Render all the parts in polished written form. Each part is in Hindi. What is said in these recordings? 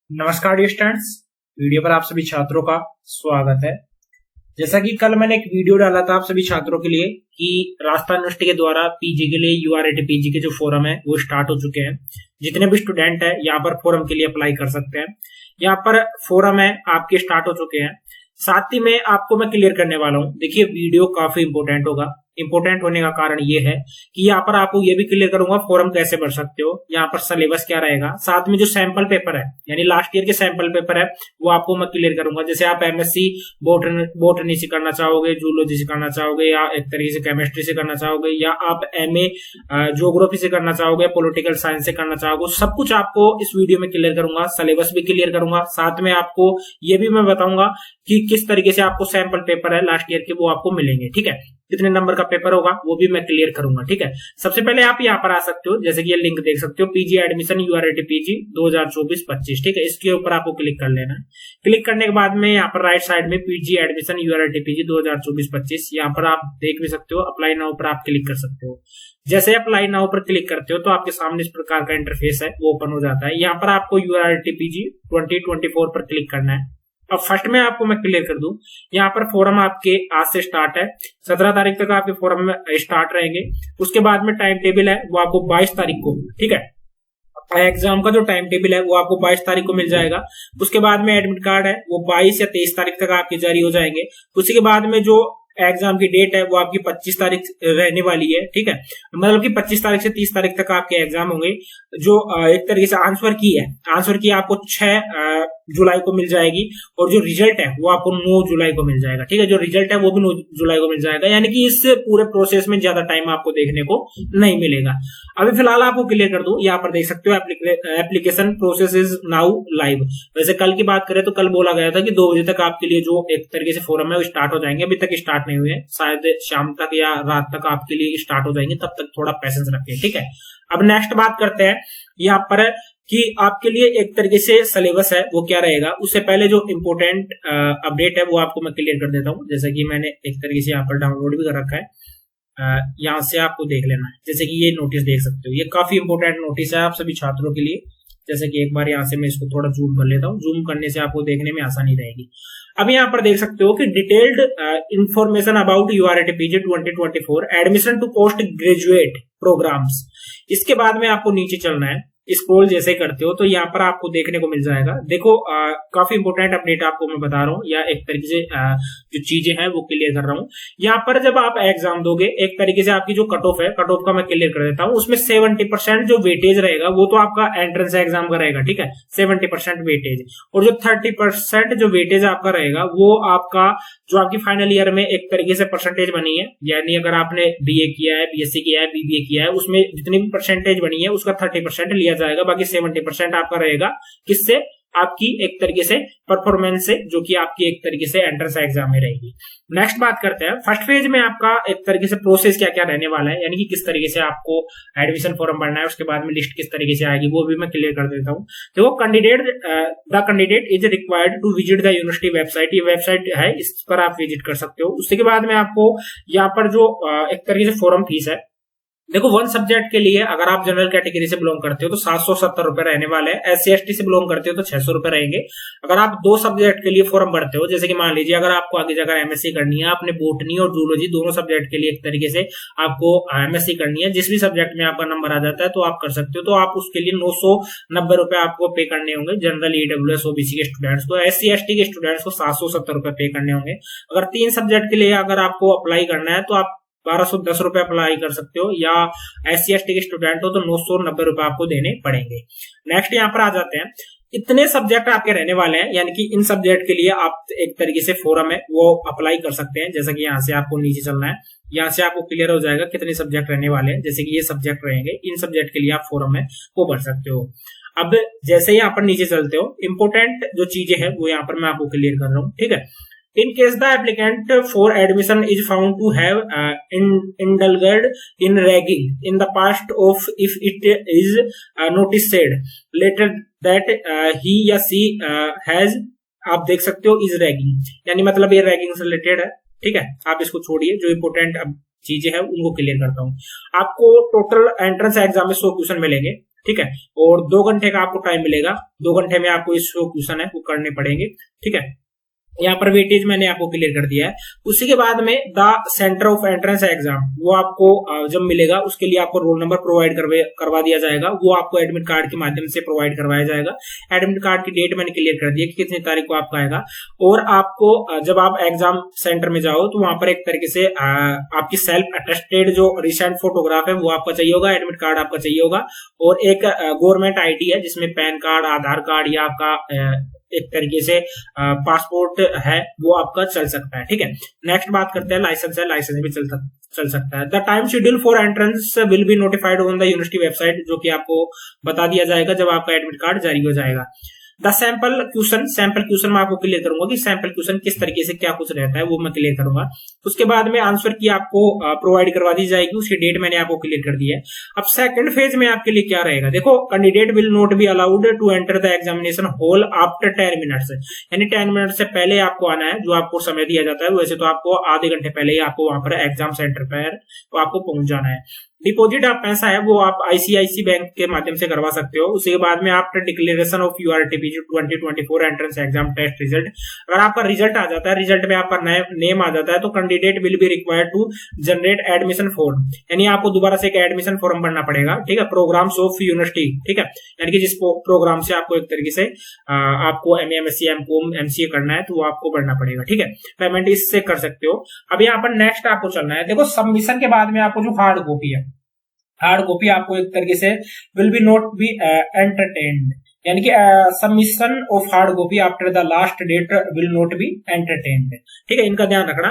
नमस्कार डियर स्टूडेंट्स। वीडियो पर आप सभी छात्रों का स्वागत है। जैसा कि कल मैंने एक वीडियो डाला था आप सभी छात्रों के लिए कि राजस्थान यूनिवर्सिटी के द्वारा पीजी के लिए यूआरएटी पीजी के जो फोरम है वो स्टार्ट हो चुके हैं। जितने भी स्टूडेंट है यहाँ पर फोरम के लिए अप्लाई कर सकते हैं। यहाँ पर फोरम है आपके स्टार्ट हो चुके हैं। साथ ही में आपको मैं क्लियर करने वाला हूँ। देखिए वीडियो काफी इंपॉर्टेंट होगा। इंपॉर्टेंट होने का कारण ये है कि यहाँ पर आपको ये भी क्लियर करूंगा फॉर्म कैसे भर सकते हो, यहाँ पर सिलेबस क्या रहेगा, साथ में जो सैंपल पेपर है यानी लास्ट ईयर के सैंपल पेपर है वो आपको मैं क्लियर करूंगा। जैसे आप एमएससी बोटनी से करना चाहोगे, जूलॉजी से करना चाहोगे, या एक तरीके से केमिस्ट्री से करना चाहोगे, या आप एमए ज्योग्राफी से करना चाहोगे, पॉलिटिकल साइंस से करना चाहोगे, सब कुछ आपको इस वीडियो में क्लियर करूंगा। सिलेबस भी क्लियर करूंगा। साथ में आपको ये भी मैं बताऊंगा कि किस तरीके से आपको सैंपल पेपर है लास्ट ईयर के वो आपको मिलेंगे। ठीक है, कितने नंबर का पेपर होगा वो भी मैं क्लियर करूंगा। ठीक है, सबसे पहले आप यहाँ पर आ सकते हो, जैसे कि ये लिंक देख सकते हो, पीजी एडमिशन यूआरएटी पीजी 2024-25। ठीक है, इसके ऊपर आपको क्लिक कर लेना है। क्लिक करने के बाद में यहाँ पर राइट साइड में पीजी एडमिशन यूआरएटी पीजी 2024-25 यहाँ पर आप देख भी सकते हो। अप्लाई नाउ पर आप क्लिक कर सकते हो। जैसे अप्लाई नाउ पर क्लिक करते हो तो आपके सामने इस प्रकार का इंटरफेस है वो ओपन हो जाता है। यहाँ पर आपको यूआरएटी पीजी 2024 पर क्लिक करना है। अब फर्स्ट में आपको मैं क्लियर कर दूं, यहाँ पर फोरम आपके आज से स्टार्ट है। 17 तारीख तक आपके फोरम में स्टार्ट रहेंगे। उसके बाद में टाइम टेबल है वो आपको 22 तारीख को, ठीक है, एग्जाम का जो टाइम टेबल है वो आपको 22 तारीख को मिल जाएगा। उसके बाद में एडमिट कार्ड है वो 22 या 23 तारीख तक आपके जारी हो जाएंगे। उसी के बाद में जो एग्जाम की डेट है वो आपकी 25 तारीख रहने वाली है। ठीक है, मतलब कि 25 तारीख से 30 तारीख तक आपके एग्जाम होंगे। जो एक तरीके से आंसर की आपको 6 जुलाई को मिल जाएगी, और जो रिजल्ट है वो आपको 9 जुलाई को मिल जाएगा। ठीक है, जो रिजल्ट है वो भी 9 जुलाई को मिल जाएगा, यानी कि इस पूरे प्रोसेस में ज्यादा टाइम आपको देखने को नहीं मिलेगा। अभी फिलहाल आपको क्लियर कर दूं, यहाँ पर देख सकते हो application process is now live. वैसे कल की बात करें तो कल बोला गया था कि 2 बजे तक आपके लिए जो एक तरीके से फोरम है वो स्टार्ट हो जाएंगे। अभी तक स्टार्ट नहीं हुए, शायद शाम तक या रात तक आपके लिए स्टार्ट हो जाएंगे, तब तक थोड़ा पेशेंस रखें। ठीक है, अब नेक्स्ट बात करते हैं यहाँ पर कि आपके लिए एक तरीके से सिलेबस है वो क्या रहेगा। उससे पहले जो इंपोर्टेंट अपडेट है वो आपको मैं क्लियर कर देता हूँ। जैसा कि मैंने एक तरीके से यहाँ पर डाउनलोड भी कर रखा है, यहाँ से आपको देख लेना है। जैसे कि ये नोटिस देख सकते हो, ये काफी इंपोर्टेंट नोटिस है आप सभी छात्रों के लिए। जैसे कि एक बार यहाँ से मैं इसको थोड़ा जूम कर लेता हूँ, जूम करने से आपको देखने में आसानी रहेगी। अब यहाँ पर देख सकते हो कि detailed information about URAT PG 2024 admission to post graduate programs. इसके बाद में आपको नीचे चलना है। स्क्रॉल जैसे करते हो तो यहाँ पर आपको देखने को मिल जाएगा। देखो काफी इंपोर्टेंट अपडेट आपको मैं बता रहा हूँ, या एक तरीके से जो चीजें हैं वो क्लियर कर रहा हूँ। यहाँ पर जब आप एग्जाम दोगे, एक तरीके से आपकी जो कट ऑफ है, कट ऑफ का मैं क्लियर कर देता हूँ। उसमें 70% जो वेटेज रहेगा वो तो आपका एंट्रेंस एग्जाम का रहेगा। ठीक है, 70% वेटेज, और जो 30% जो वेटेज आपका रहेगा वो आपका जो आपकी फाइनल ईयर में एक तरीके से परसेंटेज बनी है, यानी अगर आपने बीए किया है, बीएससी किया है, बीबीए किया है, उसमें जितनी भी परसेंटेज बनी है उसका 30% लिया जाएगा। बाकी 70% आपका रहेगा किससे, आपकी एक तरीके से परफॉर्मेंस से, जो कि आपकी एक तरीके से एंट्रेंस एग्जाम में रहेगी। नेक्स्ट बात करते हैं, फर्स्ट फेज में आपका एक तरीके से प्रोसेस क्या क्या रहने वाला है, यानी कि किस तरीके से आपको एडमिशन फॉर्म भरना है, उसके बाद में लिस्ट किस तरीके से आएगी वो भी मैं क्लियर कर देता हूँ। देखो the candidate is required to visit the university website. ये वेबसाइट है, इस पर आप विजिट कर सकते हो। उसके बाद में आपको यहाँ पर जो एक तरीके से फॉर्म फीस है, देखो 1 सब्जेक्ट के लिए अगर आप जनरल कैटेगरी से बिलोंग करते हो तो 770 रुपए रहने वाले हैं। एससी एसटी से बिलोंग करते हो तो 600 रुपए रहेंगे। अगर आप 2 सब्जेक्ट के लिए फॉर्म भरते हो, जैसे कि मान लीजिए अगर आपको आगे जाकर एमएससी करनी है, आपने बोटनी और जूलॉजी दोनों सब्जेक्ट के लिए एक तरीके से आपको एमएससी करनी है, जिस भी सब्जेक्ट में आपका नंबर आ जाता है तो आप कर सकते हो। तो आप उसके लिए 990 रुपए आपको पे करने होंगे जनरल, ईडब्ल्यूएस, ओबीसी के स्टूडेंट्स को। एससी एसटी के स्टूडेंट्स को 770 रुपए पे करने होंगे। अगर 3 सब्जेक्ट के लिए अगर आपको अप्लाई करना है तो आप 1210 रुपए अप्लाई कर सकते हो, या एससी एसटी के स्टूडेंट हो तो 990 रुपए आपको देने पड़ेंगे। नेक्स्ट यहाँ पर आ जाते हैं, इतने सब्जेक्ट आपके रहने वाले हैं, यानी कि इन सब्जेक्ट के लिए आप एक तरीके से फोरम है वो अप्लाई कर सकते हैं। जैसा कि यहाँ से आपको नीचे चलना है, यहाँ से आपको क्लियर हो जाएगा कितने सब्जेक्ट रहने वाले हैं। जैसे कि ये सब्जेक्ट रहेंगे, इन सब्जेक्ट के लिए आप फोरम है वो भर सकते हो। अब जैसे ही यहाँ पर नीचे चलते हो, इंपोर्टेंट जो चीजें हैं वो यहाँ पर मैं आपको क्लियर कर रहा हूँ। ठीक है, in case the applicant for admission is found to have indulged in ragging in the past, of if it is noticed later that he या she has, आप देख सकते हो is ragging, यानी मतलब ये रैगिंग से रिलेटेड है। ठीक है, आप इसको छोड़िए, जो इंपोर्टेंट अब चीजें हैं उनको क्लियर करता हूँ। आपको टोटल एंट्रेंस एग्जाम में 100 क्वेश्चन मिलेंगे। ठीक है। और 2 घंटे का आपको टाइम मिलेगा, 2 घंटे में आपको ये 100 क्वेश्चन है वो करने पड़ेंगे, ठीक है। यहाँ पर वेटेज मैंने आपको क्लियर कर दिया है। उसी के बाद में the centre of entrance exam, वो आपको जब मिलेगा उसके लिए आपको रोल नंबर प्रोवाइड करवा दिया जाएगा, वो आपको एडमिट कार्ड के माध्यम से प्रोवाइड करवाया जाएगा। एडमिट कार्ड की डेट मैंने क्लियर कर दी है कि कितनी तारीख को आपका आएगा। और आपको जब आप एग्जाम सेंटर में जाओ तो वहां पर एक तरीके से आपकी सेल्फ अटेस्टेड जो रिसेंट फोटोग्राफ है वो आपका चाहिए होगा, एडमिट कार्ड आपका चाहिए होगा, और एक गवर्नमेंट आईडी है जिसमें पैन कार्ड, आधार कार्ड या आपका एक तरीके से पासपोर्ट है वो आपका चल सकता है, ठीक है। नेक्स्ट बात करते हैं लाइसेंस है, लाइसेंस भी चल सकता है। The time schedule for entrance will be notified on the university website, जो कि आपको बता दिया जाएगा जब आपका एडमिट कार्ड जारी हो जाएगा। द सैंपल क्वेश्चन मैं आपको क्लियर करूंगा कि सैंपल क्वेश्चन किस तरीके से क्या कुछ रहता है वो मैं क्लियर करूंगा। उसके बाद में आंसर की आपको प्रोवाइड करवा दी जाएगी, उसकी डेट मैंने आपको क्लियर कर दी है। अब सेकंड फेज में आपके लिए क्या रहेगा, देखो, candidate will not be allowed to enter the examination hall after 10 minutes, यानी 10 मिनट से पहले आपको आना है, जो आपको समय दिया जाता है। वैसे तो आपको आधे घंटे पहले ही आपको वहां पर एग्जाम सेंटर पर तो आपको पहुंच जाना है। डिपॉजिट आप पैसा है वो आप आईसीआईसी बैंक के माध्यम से करवा सकते हो। उसके बाद में after declaration of URATPG 2024 entrance exam test result, अगर आपका रिजल्ट आ जाता है, रिजल्ट में आपका नेम आ जाता है, तो candidate will be required to generate admission form, यानी आपको दोबारा से एक एडमिशन फॉर्म भरना पड़ेगा, ठीक है, प्रोग्राम्स ऑफ यूनिवर्सिटी, ठीक है, यानी कि जिस प्रोग्राम से आपको एक तरीके से आपको एमए, एमएससी, एमकॉम, एमसीए करना है तो वो आपको भरना पड़ेगा, ठीक है। पेमेंट इससे कर सकते हो। अब यहाँ पर नेक्स्ट आपको चलना है, देखो, सबमिशन के बाद में आपको जो हार्ड कॉपी है, हार्ड कॉपी आपको एक तरीके से will be not be entertained, यानी कि submission of hard copy after the last date will not be entertained, ठीक है, इनका ध्यान रखना।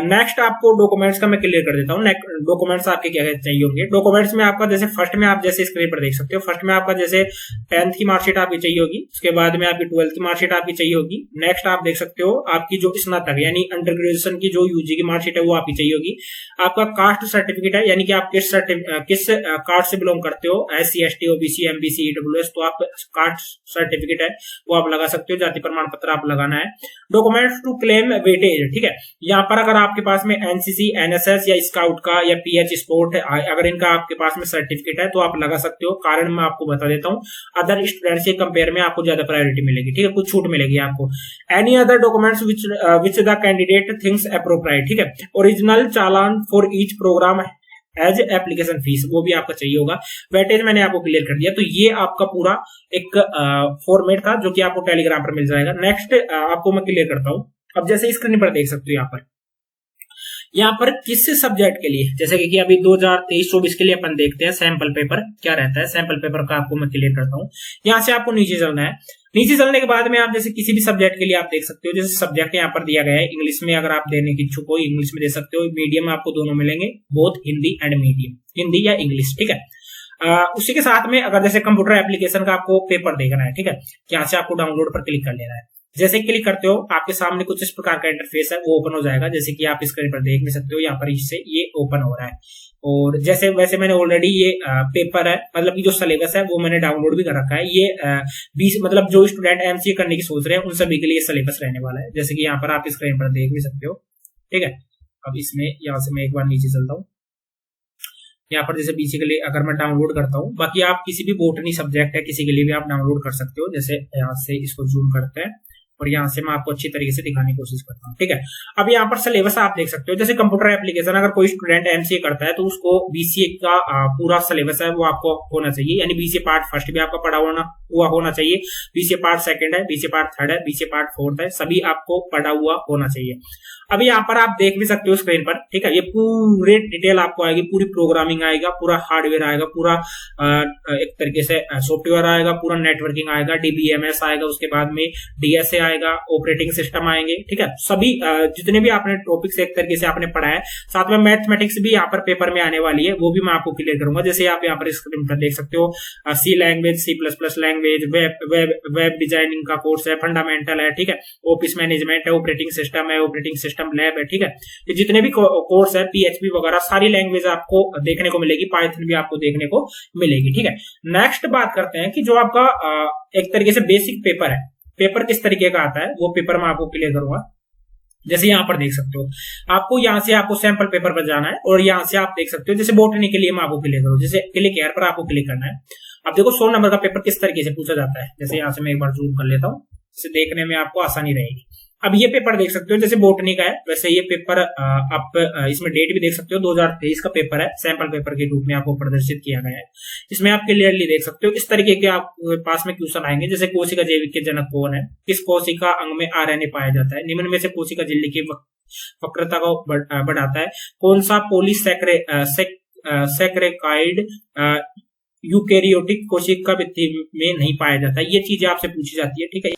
नेक्स्ट आपको डॉक्यूमेंट्स का मैं क्लियर कर देता हूँ। डॉक्यूमेंट्स आपके क्या चाहिए होंगे। डॉक्यूमेंट्स में आपका जैसे फर्स्ट में आप जैसे स्क्रीन पर देख सकते हो, फर्स्ट में आपका जैसे 10th की मार्कशीट आपकी चाहिए होगी, उसके बाद में आपकी 12th की मार्कशीट आपकी चाहिए होगी। नेक्स्ट आप देख सकते हो आपकी जो स्नातक यानी अंडर ग्रेजुएशन की जो यूजी की मार्कशीट है वो आपकी चाहिए होगी। आपका कास्ट सर्टिफिकेट है, यानी कि आप किस कास्ट से बिलोंग करते हो, SC ST OBC MBC EWS, तो आप कास्ट सर्टिफिकेट है वो आप लगा सकते हो। जाति प्रमाण पत्र आप लगाना है। डॉक्यूमेंट्स टू क्लेम वेटेज, ठीक है, यहाँ पर अगर आपके पास में एनसीसी, एनएसएस या स्काउट का या पीएच स्पोर्ट, अगर इनका आपके पास में सर्टिफिकेट है तो आप लगा सकते हो। कारण मैं आपको बता देता हूँ, अदर स्टूडेंट्स के कंपेयर में आपको ज्यादा प्रायोरिटी मिलेगी, ठीक है, कुछ छूट मिलेगी आपको। Any other documents which the candidate thinks appropriate, ठीक है, original challan for each programme as application fees, वो भी आपका चाहिए होगा। वेटेज मैंने आपको क्लियर कर दिया। तो ये आपका पूरा एक फॉर्मेट था जो कि आपको टेलीग्राम पर मिल जाएगा। नेक्स्ट आपको मैं क्लियर करता हूं। अब जैसे स्क्रीन पर देख सकते हो यहाँ पर किस सब्जेक्ट के लिए, जैसे कि अभी 2023-24 के लिए अपन देखते हैं सैंपल पेपर क्या रहता है। सैंपल पेपर का आपको मैं क्लियर करता हूँ। यहाँ से आपको नीचे चलना है। नीचे चलने के बाद में आप जैसे किसी भी सब्जेक्ट के लिए आप देख सकते हो, जैसे सब्जेक्ट यहाँ पर दिया गया है इंग्लिश में, अगर आप देने की इच्छुक हो इंग्लिश में दे सकते हो। मीडियम आपको दोनों मिलेंगे, both Hindi and medium, Hindi या इंग्लिश, ठीक है। उसी के साथ में अगर जैसे कंप्यूटर एप्लीकेशन का आपको पेपर देखना है, ठीक है, यहाँ से आपको डाउनलोड पर क्लिक कर लेना है। जैसे क्लिक करते हो आपके सामने कुछ इस प्रकार का इंटरफेस है वो ओपन हो जाएगा, जैसे कि आप स्क्रीन पर देख नहीं सकते हो। यहाँ पर इससे ये ओपन हो रहा है। और जैसे वैसे मैंने ऑलरेडी ये पेपर है, मतलब कि जो सिलेबस है वो मैंने डाउनलोड भी कर रखा है। ये 20 मतलब जो स्टूडेंट एमसीए करने की सोच रहे हैं उन सभी के लिए सिलेबस रहने वाला है, जैसे कि यहाँ पर आप स्क्रीन पर देख भी सकते हो, ठीक है। अब इसमें यहाँ से मैं एक बार नीचे चलता हूँ। यहाँ पर जैसे बेसिकली अगर मैं डाउनलोड करता हूँ, बाकी आप किसी भी बोटनी सब्जेक्ट है किसी के लिए भी आप डाउनलोड कर सकते हो। जैसे यहाँ से इसको जूम करते हैं और यहाँ से मैं आपको अच्छी तरीके से दिखाने की कोशिश करता हूँ, ठीक है। अब यहाँ पर सिलेबस आप देख सकते हो। जैसे कंप्यूटर एप्लीकेशन अगर कोई स्टूडेंट एमसीए करता है तो उसको बीसीए का पूरा सिलेबस है वो आपको होना चाहिए, यानी बीसीए पार्ट फर्स्ट भी आपका पढ़ा हुआ होना चाहिए, बीसीए पार्ट सेकंड है, बीसीए पार्ट थर्ड है, बीसीए पार्ट फोर्थ है, सभी आपको पढ़ा हुआ होना चाहिए। अभी यहाँ पर आप देख भी सकते हो स्क्रीन पर, ठीक है, ये पूरे डिटेल आपको आएगी, पूरी प्रोग्रामिंग आएगा, पूरा हार्डवेयर आएगा, पूरा एक तरीके से सॉफ्टवेयर आएगा, पूरा नेटवर्किंग आएगा, डीबीएमएस आएगा, उसके बाद में डीएसए आएगा, ऑपरेटिंग सिस्टम आएंगे, ठीक है। सभी जितने भी आपने टॉपिक्स एक तरीके से आपने पढ़ा है, साथ में मैथमेटिक्स भी यहाँ पर पेपर में आने वाली है, वो भी मैं आपको क्लियर करूंगा। जैसे आप यहाँ पर स्क्रीन पर देख सकते हो, C language, C++ language, web designing का कोर्स है, फंडामेंटल है, ठीक है, ऑफिस मैनेजमेंट है, ऑपरेटिंग सिस्टम है, ऑपरेटिंग सिस्टम लैब है, ठीक है। ये जितने भी कोर्स है, पीएचपी वगैरह सारी लैंग्वेज आपको देखने को मिलेगी, पाइथन भी आपको देखने को मिलेगी, ठीक है। नेक्स्ट बात करते हैं कि जो आपका एक तरीके से बेसिक पेपर है, पेपर किस तरीके का आता है वो पेपर मैं आपको क्लियर करूंगा। जैसे यहाँ पर देख सकते हो, आपको यहाँ से आपको सैंपल पेपर पर जाना है और यहाँ से आप देख सकते हो, जैसे बॉटनी के लिए मैं आपको क्लियर करूँ, जैसे क्लिक हेयर पर आपको क्लिक करना है। अब देखो 100 नंबर का पेपर किस तरीके से पूछा जाता है, जैसे यहाँ से मैं एक बार जूम कर लेता हूँ, इसे देखने में आपको आसानी रहेगी। अब ये पेपर देख सकते हो, जैसे बोटनी का है वैसे ये पेपर आप इसमें डेट भी देख सकते हो, 2023 का पेपर है, सैंपल पेपर के रूप में आपको प्रदर्शित किया गया है। इसमें आप क्लियरली देख सकते हो इस तरीके के आप पास में क्वेश्चन आएंगे, जैसे कोशिका जैविक के जनक कौन है, किस कोशिका अंग में आरएनए पाया जाता है, निम्न में से कोशिका झिल्ली की वक्रता को बढ़ाता है, कौन सा पॉलीसैकेराइड यूकेरियोटिक कोशिका भित्ति में नहीं पाया जाता है। ये चीजें आपसे पूछी जाती है, ठीक है।